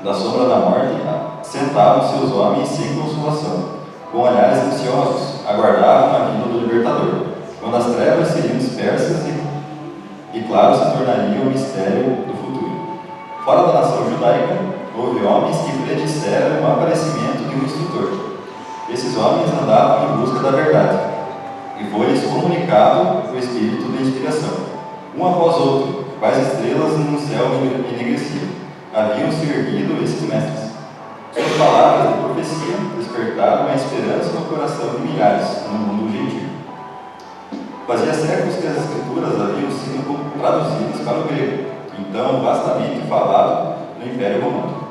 Da sombra da morte, sentavam-se os homens sem consolação, com olhares ansiosos, aguardavam a vinda do libertador, quando as trevas seriam dispersas e claro se tornaria o mistério do futuro. Fora da nação judaica, houve homens que predisseram o aparecimento de um instrutor. Esses homens andavam em busca da verdade, e foi-lhes comunicado o espírito da inspiração. Um após outro, quais estrelas no céu enegreciam, haviam se erguido esses mestres. Suas palavras de profecia despertaram a esperança no coração de milhares no mundo gentil. Fazia séculos que as escrituras haviam sido traduzidas para o grego, então vastamente falado no Império Romano.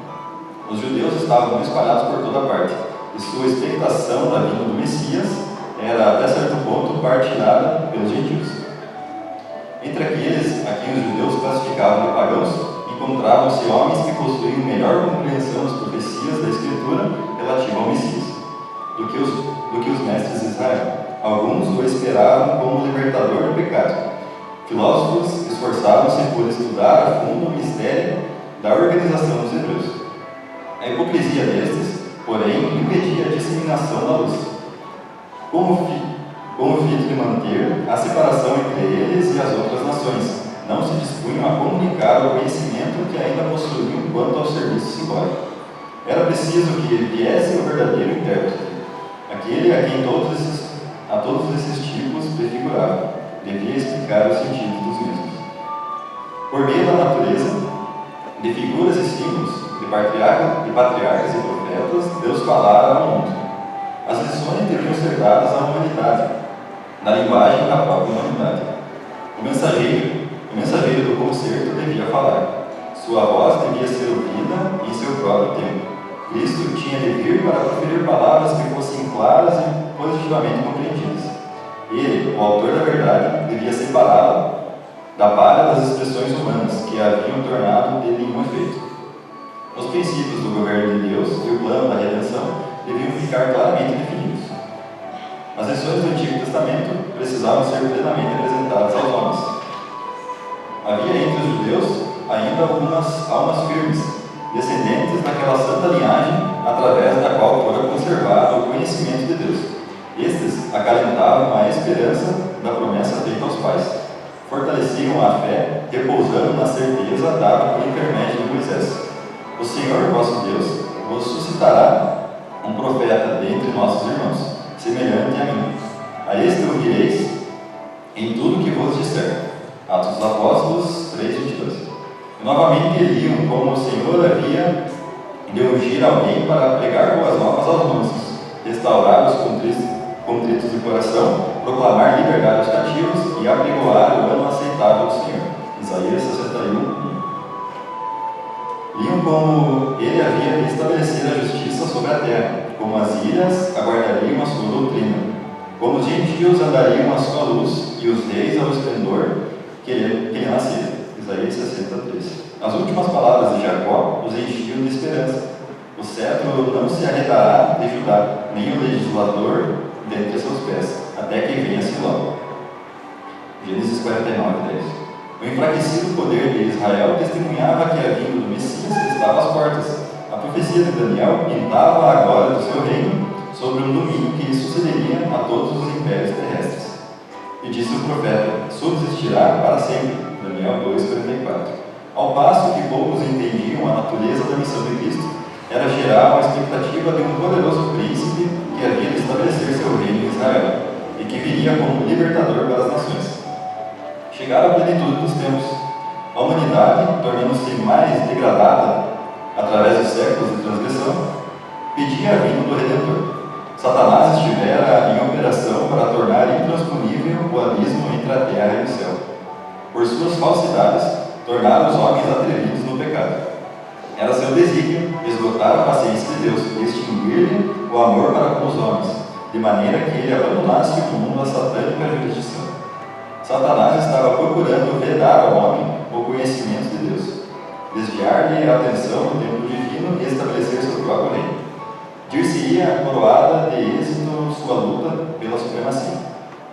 Os judeus estavam espalhados por toda parte, e sua expectação da vinda do Messias era, até certo ponto, partilhada pelos gentios. Entre aqueles a quem os judeus classificavam de pagãos, encontravam-se homens que possuíam melhor compreensão das profecias da Escritura relativa ao Messias do que os mestres de Israel. Alguns o esperavam como libertador do pecado. Filósofos esforçavam-se por estudar a fundo o mistério da organização dos hebreus. A hipocrisia destes, porém, impedia a disseminação da luz. Como fito de manter a separação entre eles e as outras nações, não se dispunham a comunicar o conhecimento que ainda possuíam quanto ao serviço simbólico. Era preciso que viesse o verdadeiro intérprete, aquele a quem todos esses tipos prefiguravam. Devia explicar o sentido dos mesmos. Por meio da natureza, de figuras e símbolos, de patriarcas e profetas, Deus falara ao mundo. As lições deviam ser dadas à humanidade, na linguagem da própria humanidade. O mensageiro do concerto devia falar. Sua voz devia ser ouvida em seu próprio tempo. Cristo tinha de vir para proferir palavras que fossem claras e positivamente compreendidas. Ele, o autor da verdade, devia separá-la da palha das expressões humanas que haviam tornado dele um efeito. Os princípios do governo de Deus e o plano da redenção deviam ficar claramente definidos. As lições do Antigo Testamento precisavam ser plenamente apresentadas aos homens. Havia entre os judeus ainda algumas almas firmes, descendentes daquela santa linhagem através da qual fora conservado o conhecimento de Deus. Estes acalentavam a esperança da promessa feita aos pais, fortaleciam a fé, repousando na certeza dada por intermédio de Moisés. O Senhor, vosso Deus, vos suscitará um profeta dentre nossos irmãos, semelhante a mim. A este ouvireis em tudo que vos disser. Atos dos Apóstolos 3:22. E novamente iriam como o Senhor havia de ungir alguém para pregar boas novas aos mansos, restaurar os contritos de coração, proclamar liberdade aos cativos e apregoar o ano aceitável do Senhor. Isaías 61:1. Iam como ele havia de estabelecer a justiça sobre a terra, como as ilhas aguardariam a sua doutrina, como os gentios andariam à sua luz e os reis ao esplendor que lhe nascera. Isaías 63. As últimas palavras de Jacó os enchiam de esperança. O cetro não se arredará de Judá, nem o legislador dentre seus pés, até que venha Siló. Gênesis 49:10. O enfraquecido poder de Israel testemunhava que a vinda do Messias estava às portas. A profecia de Daniel pintava a glória do seu reino sobre um domínio que sucederia a todos os impérios terrestres. E disse o profeta: subsistirá para sempre. Daniel 2:44. Ao passo que poucos entendiam a natureza da missão de Cristo, era geral a expectativa de um poderoso príncipe que havia de estabelecer seu reino em Israel e que viria como libertador para as nações. Chegara a plenitude dos tempos. A humanidade, tornando-se mais degradada através dos séculos de transgressão, pedia a vinda do Redentor. Satanás estivera em operação para tornar intransponível o abismo entre a terra e o céu. Por suas falsidades, tornaram os homens atrevidos no pecado. Era seu desígnio esgotar a paciência de Deus e extinguir-lhe o amor para com os homens, de maneira que ele abandonasse o mundo à satânica jurisdição. Satanás estava procurando vedar ao homem o conhecimento de Deus, desviar-lhe a atenção do tempo divino e estabelecer seu próprio reino. Dir-se-ia coroada de êxito sua luta pela supremacia.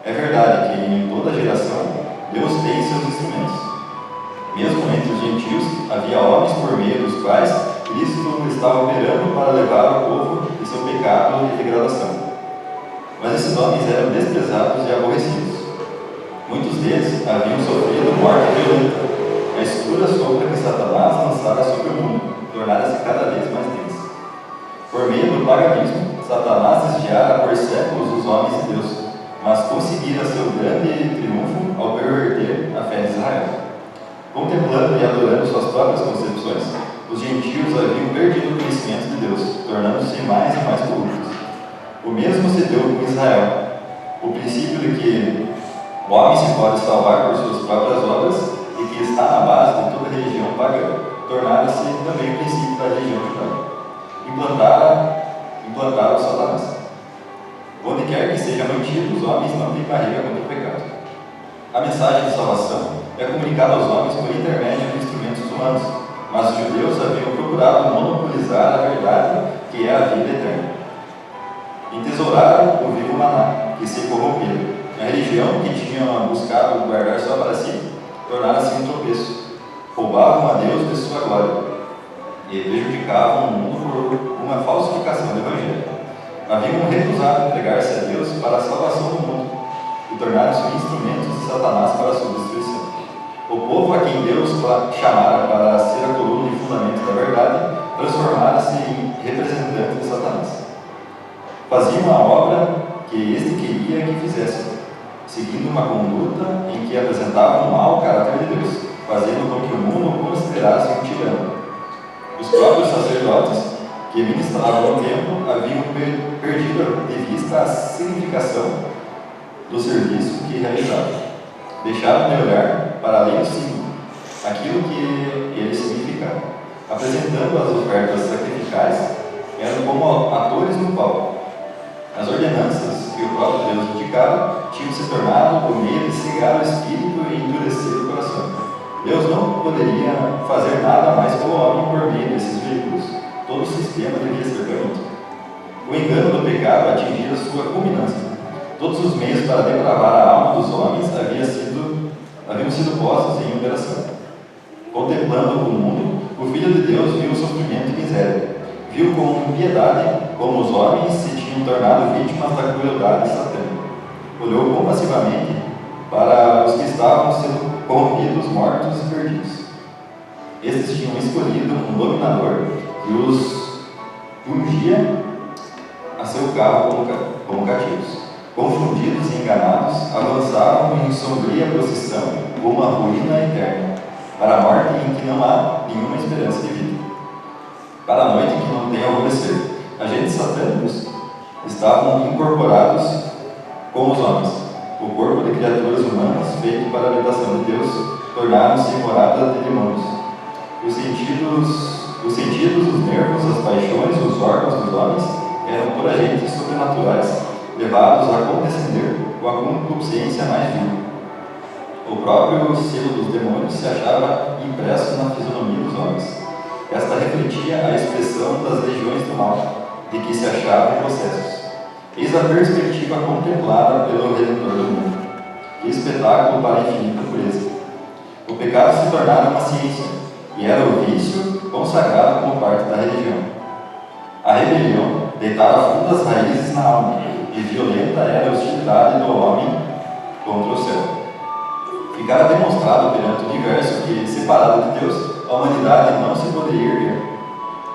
É verdade que em toda geração Deus tem seus instrumentos. Mesmo entre os gentios havia homens por meio dos quais Cristo estava operando para levar o povo de seu pecado e degradação. Mas esses homens eram desprezados e aborrecidos. Muitos deles haviam sofrido morte violenta. A escura sombra que Satanás lançara sobre o mundo tornara-se cada vez mais densa. Por meio do paganismo, Satanás desviara por séculos os homens de Deus, mas conseguira seu grande triunfo ao perverter a fé de Israel. Contemplando e adorando suas próprias concepções, os gentios haviam perdido o conhecimento de Deus, tornando-se mais e mais corruptos. O mesmo se deu com Israel. O princípio de que o homem se pode salvar por suas próprias obras e que está na base de toda religião pagã, tornara-se também o princípio da religião judaica. Implantaram Satanás. Onde quer que seja mantido, os homens não têm barreira contra o pecado. A mensagem de salvação é comunicada aos homens por intermédio de instrumentos humanos, mas os judeus haviam procurado monopolizar a verdade, que é a vida eterna. Entesouraram o vivo maná, que se corrompeu. A religião que tinham buscado guardar só para si, tornara-se um tropeço. Roubavam a Deus de sua glória e prejudicavam o mundo por uma falsificação do Evangelho. Haviam recusado entregar-se a Deus para a salvação do mundo e tornaram-se instrumentos de Satanás para a sua destruição. O povo a quem Deus chamara para ser a coluna e fundamento da verdade, transformara-se em representante de Satanás. Faziam a obra que este queria que fizessem, seguindo uma conduta em que apresentavam um mau caráter de Deus, fazendo com que o mundo o considerasse um tirano. Os próprios sacerdotes que ministravam o templo haviam perdido de vista a significação do serviço que realizavam. Deixaram de olhar para além do símbolo, aquilo que ele significava. Apresentando as ofertas sacrificais, eram como atores no palco. As ordenanças que o próprio Deus indicava tinham se tornado o meio de cegar o espírito e endurecer o coração. Deus não poderia fazer nada mais pelo homem por meio desses veículos. Todo o sistema devia ser permitido. O engano do pecado atingia sua culminância. Todos os meios para depravar a alma dos homens haviam sido postos em operação. Contemplando o mundo, o Filho de Deus viu o sofrimento e miséria. Viu com piedade como os homens se tinham tornado vítimas da crueldade satânica. Olhou compassivamente para os que estavam sendo corrompidos, mortos e perdidos. Estes tinham escolhido um dominador que os ungia a seu carro como cativos. Confundidos e enganados, avançavam em sombria procissão rumo à ruína eterna, para a morte em que não há nenhuma esperança de vida, para a noite em que não tem alvorecer. Agentes satânicos estavam incorporados com os homens. O corpo de criaturas humanas, feito para a habitação de Deus, tornaram-se morada de demônios. Os sentidos, os nervos, as paixões, os órgãos dos homens eram por agentes sobrenaturais, levados a condescender com a concupiscência mais vil. O próprio selo dos demônios se achava impresso na fisionomia dos homens. Esta refletia a expressão das legiões do mal, de que se achavam possessos. Eis a perspectiva contemplada pelo Redentor do mundo. Que espetáculo para a infinita pureza! O pecado se tornara uma ciência, e era o vício consagrado como parte da religião. A rebelião deitara fundas raízes na alma, e violenta era a hostilidade do homem contra o céu. Ficara demonstrado perante o universo que, separado de Deus, a humanidade não se poderia erguer.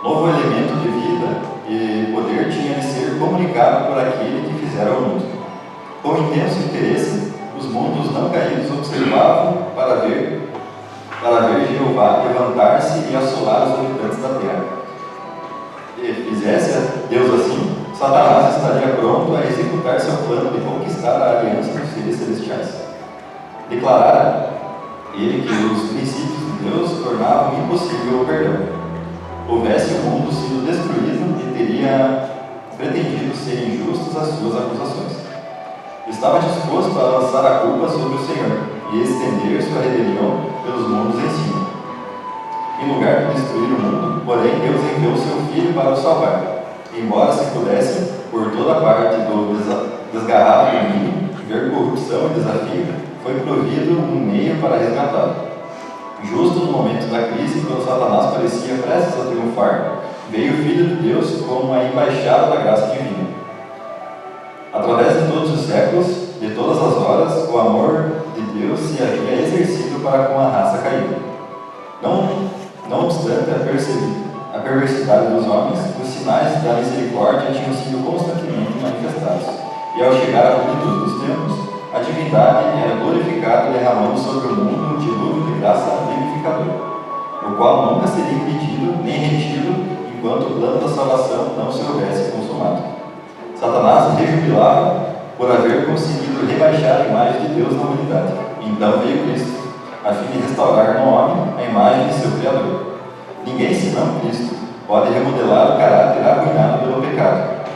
Novo elemento de vida e poder tinha de ser comunicado por aquele que fizera o mundo. Com intenso interesse, os mundos não caídos observavam para ver Jeová levantar-se e assolar os habitantes da terra. E fizesse Deus assim, Satanás estaria pronto a executar seu plano de conquistar a aliança dos seres celestiais. Declarara ele que os princípios de Deus tornavam impossível o perdão. Houvesse o mundo sido destruído e teria pretendido ser injustos as suas acusações. Estava disposto a lançar a culpa sobre o Senhor e estender sua rebelião pelos mundos em cima. Em lugar de destruir o mundo, porém, Deus enviou seu Filho para o salvar. Embora se pudesse, por toda parte do desgarrado caminho, ver corrupção e desafio, foi provido um meio para resgatá-lo. Justo no momento da crise, quando Satanás parecia prestes a triunfar, veio o Filho de Deus como a embaixada da graça divina. Através de todos os séculos, de todas as horas, o amor de Deus se havia exercido para com a raça caída. Não obstante a perversidade dos homens, os sinais da misericórdia tinham sido constantemente manifestados, e ao chegar à plenitude dos tempos, a divindade era glorificada, derramando sobre o mundo um dilúvio de graça vivificadora, o qual nunca seria impedido nem retido enquanto o plano da salvação não se houvesse consumado. Satanás rejubilava por haver conseguido rebaixar a imagem de Deus na humanidade. Então veio Cristo, a fim de restaurar no homem a imagem de seu Criador. Ninguém senão Cristo pode remodelar o caráter arruinado pelo pecado.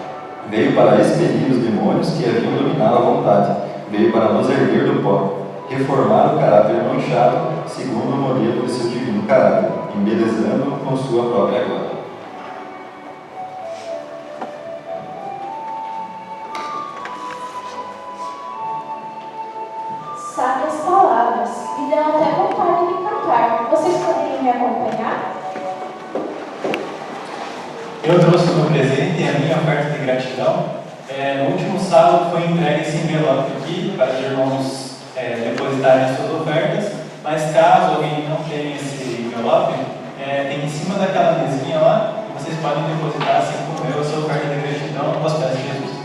Veio para expelir os demônios que haviam dominado a vontade. Veio para nos erguer do pó, reformar o caráter manchado segundo o modelo de seu divino caráter, embelezando-o com sua própria glória. Sábias palavras, me dão até vontade de cantar. Vocês poderiam me acompanhar? Eu trouxe o meu presente e a minha oferta de gratidão. No último sábado foi entregue esse envelope aqui para os irmãos depositarem as suas ofertas, mas caso alguém não tenha esse envelope, tem em cima daquela mesinha lá, e vocês podem depositar assim como eu a sua oferta de gratidão aos pés de Jesus.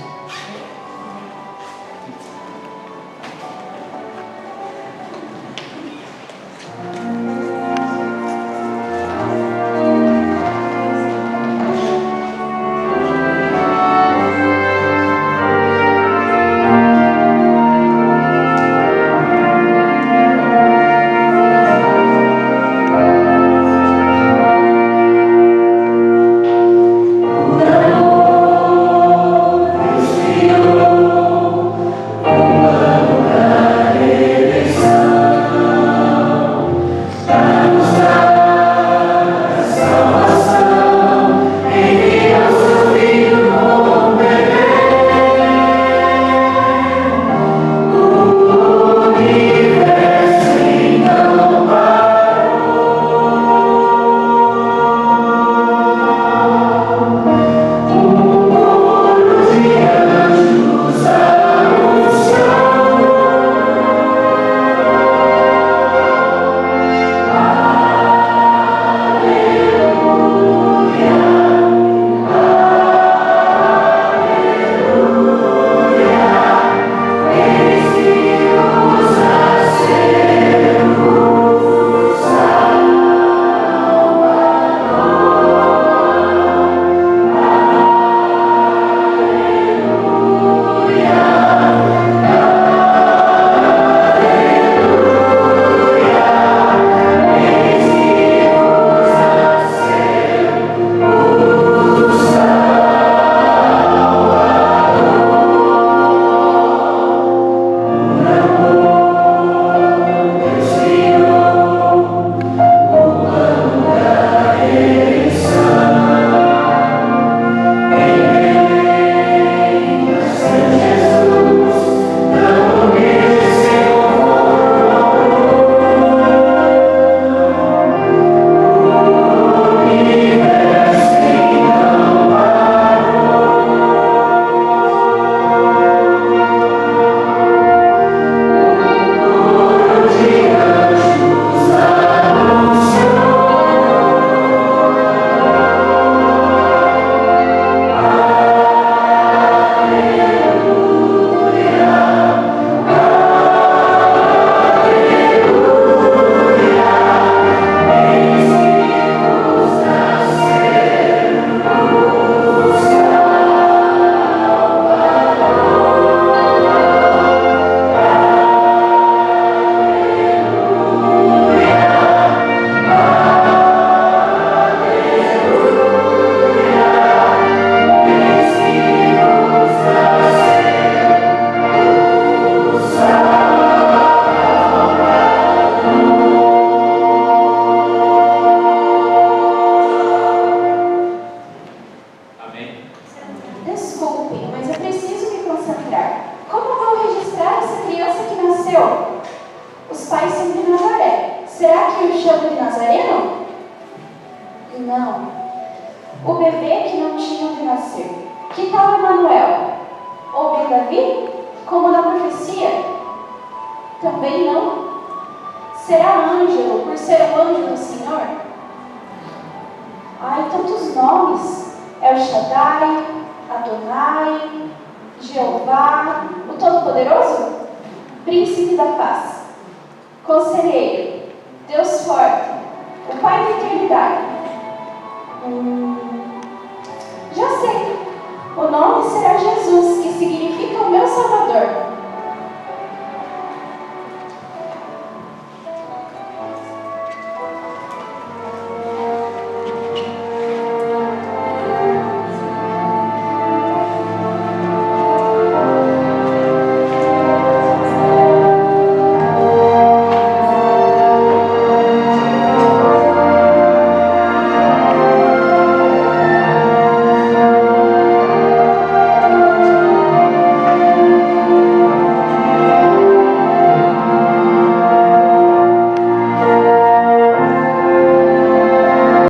o bebê que não tinha de nascer? Que tal Emanuel? Ou Ben Davi, como na profecia? Também não. Será Ângelo, por ser o anjo do Senhor? Ai, tantos nomes. El Shaddai, Adonai, Jeová, o Todo-Poderoso, Príncipe da Paz, Conselheiro, Deus Forte, o Pai da Eternidade. Já sei, o nome será Jesus, que significa o meu Salvador.